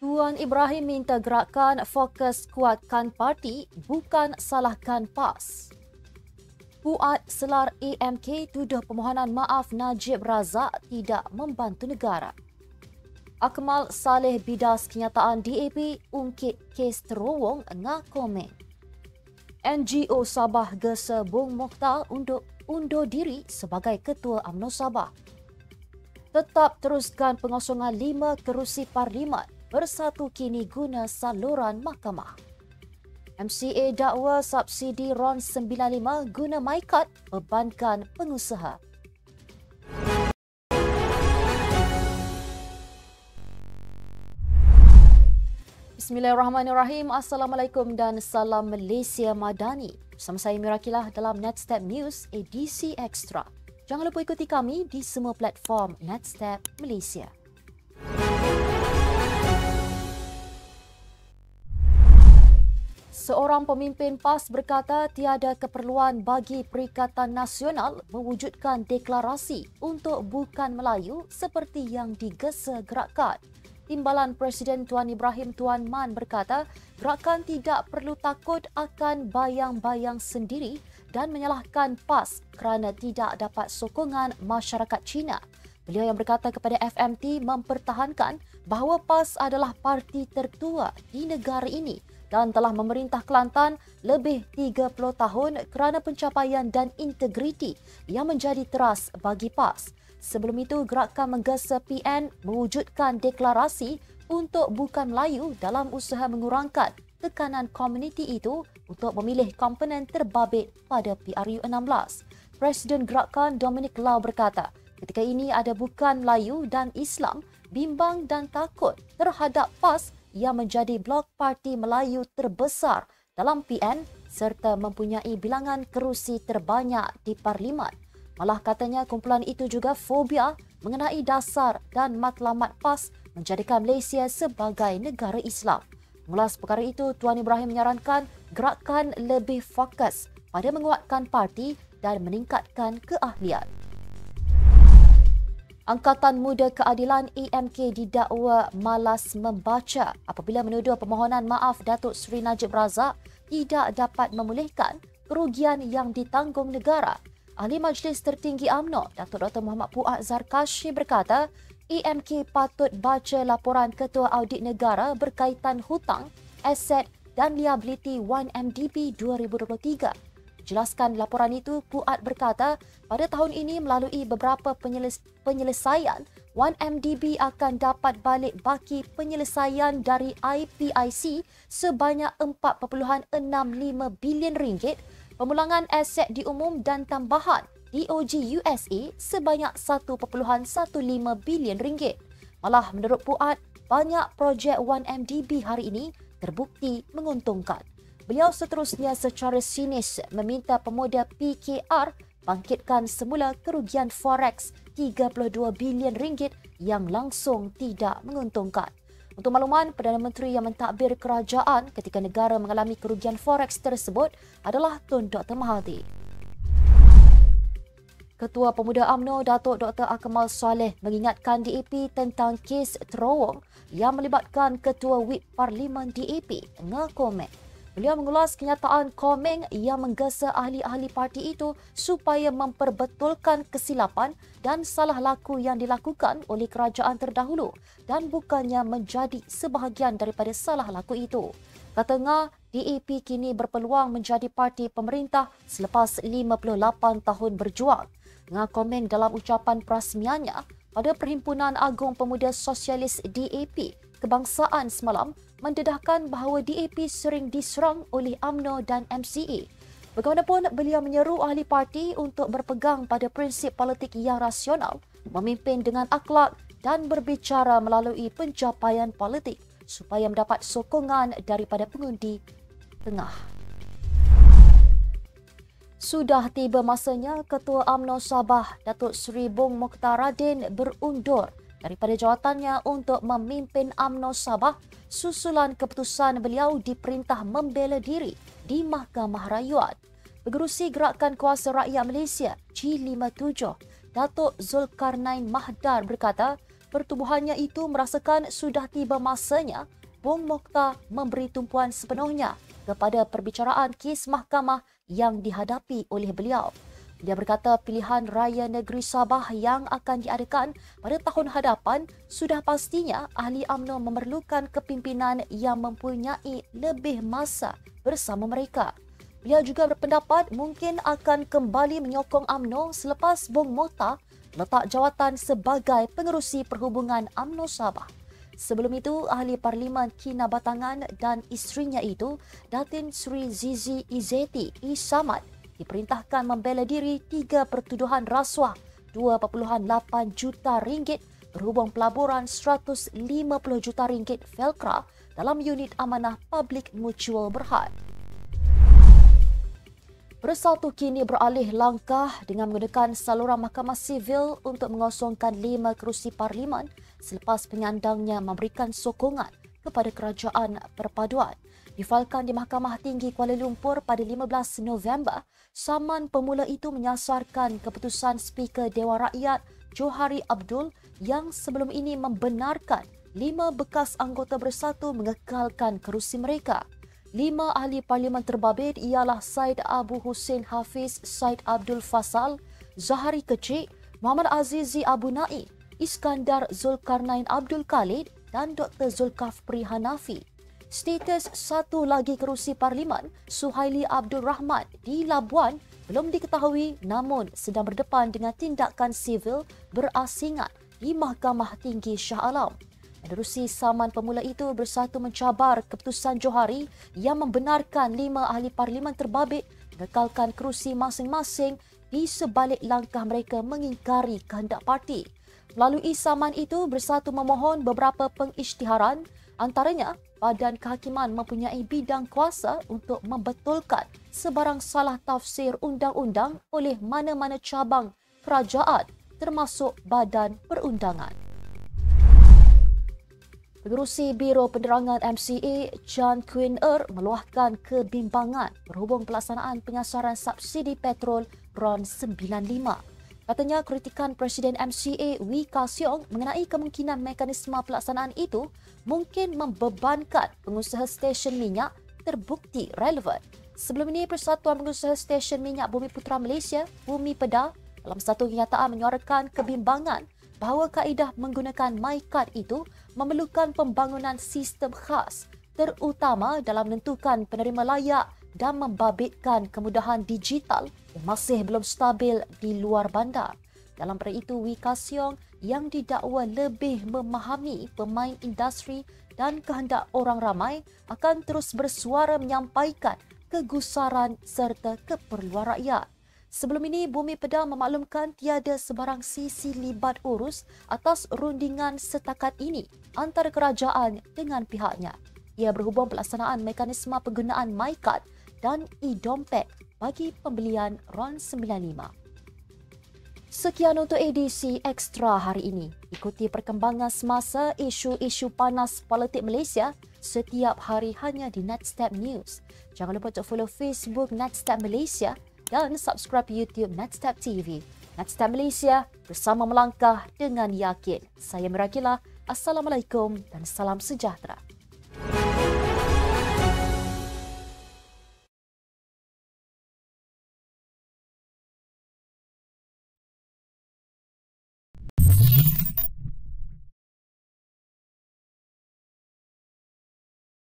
Tuan Ibrahim minta gerakan fokus kuatkan parti, bukan salahkan PAS. Fuad Selar AMK tuduh permohonan maaf Najib Razak tidak membantu negara. Akmal Saleh bidas kenyataan DAP ungkit kes terowong ngakomen. NGO Sabah gesa Bung Mokhtar undur diri sebagai Ketua UMNO Sabah. Tetap teruskan pengosongan 5 kerusi parlimen, bersatu kini guna saluran mahkamah. MCA dakwa subsidi RON 95 guna MyKad bebankan pengusaha. Bismillahirrahmanirrahim. Assalamualaikum dan salam Malaysia Madani. Bersama saya Mira Kilah dalam Netstep News edisi Extra. Jangan lupa ikuti kami di semua platform Netstep Malaysia. Seorang pemimpin PAS berkata tiada keperluan bagi Perikatan Nasional mewujudkan deklarasi untuk bukan Melayu seperti yang digesa gerakan. Timbalan Presiden Tuan Ibrahim Tuan Man berkata gerakan tidak perlu takut akan bayang-bayang sendiri dan menyalahkan PAS kerana tidak dapat sokongan masyarakat Cina. Beliau yang berkata kepada FMT mempertahankan bahawa PAS adalah parti tertua di negara ini dan telah memerintah Kelantan lebih 30 tahun kerana pencapaian dan integriti yang menjadi teras bagi PAS. Sebelum itu, gerakan menggesa PN mewujudkan deklarasi untuk bukan Melayu dalam usaha mengurangkan tekanan komuniti itu untuk memilih komponen terbabit pada PRU16. Presiden gerakan Dominic Lau berkata, ketika ini ada bukan Melayu dan Islam bimbang dan takut terhadap PAS yang menjadi blok parti Melayu terbesar dalam PN serta mempunyai bilangan kerusi terbanyak di parlimen. Malah katanya kumpulan itu juga fobia mengenai dasar dan matlamat PAS menjadikan Malaysia sebagai negara Islam. Mengulas perkara itu, Tuan Ibrahim menyarankan gerakan lebih fokus pada menguatkan parti dan meningkatkan keahlian. Angkatan Muda Keadilan AMK didakwa malas membaca apabila menuduh permohonan maaf Datuk Seri Najib Razak tidak dapat memulihkan kerugian yang ditanggung negara. Ahli Majlis Tertinggi UMNO, Datuk Dr. Muhammad Fuad Zarkashi berkata, AMK patut baca laporan Ketua Audit Negara berkaitan hutang, aset dan liability 1MDB 2023. Jelaskan laporan itu, Fuad berkata pada tahun ini melalui beberapa penyelesaian, 1MDB akan dapat balik baki penyelesaian dari IPIC sebanyak 4.65 bilion ringgit, pemulangan aset diumum dan tambahan DOJ USA sebanyak 1.15 bilion ringgit. Malah menurut Fuad, banyak projek 1MDB hari ini terbukti menguntungkan. Beliau seterusnya secara sinis meminta pemuda PKR bangkitkan semula kerugian forex 32 bilion ringgit yang langsung tidak menguntungkan. Untuk makluman, Perdana Menteri yang mentadbir kerajaan ketika negara mengalami kerugian forex tersebut adalah Tun Dr. Mahathir. Ketua Pemuda UMNO Datuk Dr. Akmal Saleh mengingatkan DAP tentang kes terowong yang melibatkan Ketua Whip Parlimen DAP Ngakomen. Beliau mengulas kenyataan Komeng yang menggesa ahli-ahli parti itu supaya memperbetulkan kesilapan dan salah laku yang dilakukan oleh kerajaan terdahulu dan bukannya menjadi sebahagian daripada salah laku itu. Katanya, DAP kini berpeluang menjadi parti pemerintah selepas 58 tahun berjuang. Ngakomeng dalam ucapan perasmiannya pada Perhimpunan Agung Pemuda Sosialis DAP Kebangsaan semalam mendedahkan bahawa DAP sering diserang oleh UMNO dan MCA. Bagaimanapun, beliau menyeru ahli parti untuk berpegang pada prinsip politik yang rasional, memimpin dengan akhlak dan berbicara melalui pencapaian politik supaya mendapat sokongan daripada pengundi tengah. Sudah tiba masanya Ketua UMNO Sabah Datuk Seri Bung Mokhtar Radin berundur daripada jawatannya untuk memimpin UMNO Sabah susulan keputusan beliau diperintah membela diri di Mahkamah Rayuan. Pengerusi Gerakan Kuasa Rakyat Malaysia G57, Datuk Zulkarnain Mahdar berkata, pertubuhannya itu merasakan sudah tiba masanya Bung Mokhtar memberi tumpuan sepenuhnya kepada perbicaraan kes mahkamah yang dihadapi oleh beliau. Dia berkata pilihan raya negeri Sabah yang akan diadakan pada tahun hadapan sudah pastinya ahli UMNO memerlukan kepimpinan yang mempunyai lebih masa bersama mereka. Beliau juga berpendapat mungkin akan kembali menyokong UMNO selepas Bung Mokhtar letak jawatan sebagai pengerusi perhubungan UMNO Sabah. Sebelum itu, Ahli Parlimen Kinabatangan dan isterinya itu, Datin Sri Zizi Izzeti Samad, diperintahkan membela diri 3 pertuduhan rasuah 2.8 juta ringgit berhubung pelaburan 150 juta ringgit Velcra dalam unit amanah Public Mutual Berhad. Bersatu kini beralih langkah dengan menggunakan saluran Mahkamah Sivil untuk mengosongkan 5 kerusi parlimen selepas penyandangnya memberikan sokongan kepada kerajaan perpaduan. Difailkan di Mahkamah Tinggi Kuala Lumpur pada 15 November, saman pemula itu menyasarkan keputusan Speaker Dewan Rakyat Johari Abdul yang sebelum ini membenarkan 5 bekas anggota Bersatu mengekalkan kerusi mereka. 5 ahli parlimen terbabit ialah Syed Abu Hussein Hafiz Syed Abdul Fasal, Zahari Kecik, Muhammad Azizi Abu Naim, Iskandar Zulkarnain Abdul Khalid dan Dr. Zulkafli Hanafi. Status satu lagi kerusi parlimen, Suhaili Abdul Rahman di Labuan belum diketahui namun sedang berdepan dengan tindakan sivil berasingan di Mahkamah Tinggi Shah Alam. Menerusi saman pemula itu, Bersatu mencabar keputusan Johari yang membenarkan 5 ahli parlimen terbabit mengekalkan kerusi masing-masing di sebalik langkah mereka mengingkari kehendak parti. Melalui saman itu, Bersatu memohon beberapa pengisytiharan, antaranya Badan Kehakiman mempunyai bidang kuasa untuk membetulkan sebarang salah tafsir undang-undang oleh mana-mana cabang kerajaan termasuk Badan Perundangan. Pengerusi Biro Penerangan MCA, Chan Queen meluahkan kebimbangan berhubung pelaksanaan penyasaran subsidi petrol RON 95. Katanya kritikan Presiden MCA Wee Ka Siong mengenai kemungkinan mekanisme pelaksanaan itu mungkin membebankan pengusaha stesen minyak terbukti relevan. Sebelum ini, Persatuan Pengusaha Stesen Minyak Bumi Putra Malaysia, Bumi Peda, dalam satu kenyataan menyuarakan kebimbangan bahawa kaedah menggunakan MyCard itu memerlukan pembangunan sistem khas terutama dalam menentukan penerima layak dan membabitkan kemudahan digital yang masih belum stabil di luar bandar. Dalam perkara itu, Wee Ka Siong yang didakwa lebih memahami pemain industri dan kehendak orang ramai akan terus bersuara menyampaikan kegusaran serta keperluan rakyat. Sebelum ini, Bumi Peda memaklumkan tiada sebarang sisi libat urus atas rundingan setakat ini antara kerajaan dengan pihaknya. Ia berhubung pelaksanaan mekanisme penggunaan MyCard dan e-dompet bagi pembelian RON 95. Sekian untuk edisi Ekstra hari ini. Ikuti perkembangan semasa isu-isu panas politik Malaysia setiap hari hanya di Netstep News. Jangan lupa untuk follow Facebook Netstep Malaysia dan subscribe YouTube Netstep TV. Netstep Malaysia, bersama melangkah dengan yakin. Saya Mirakila. Assalamualaikum dan salam sejahtera.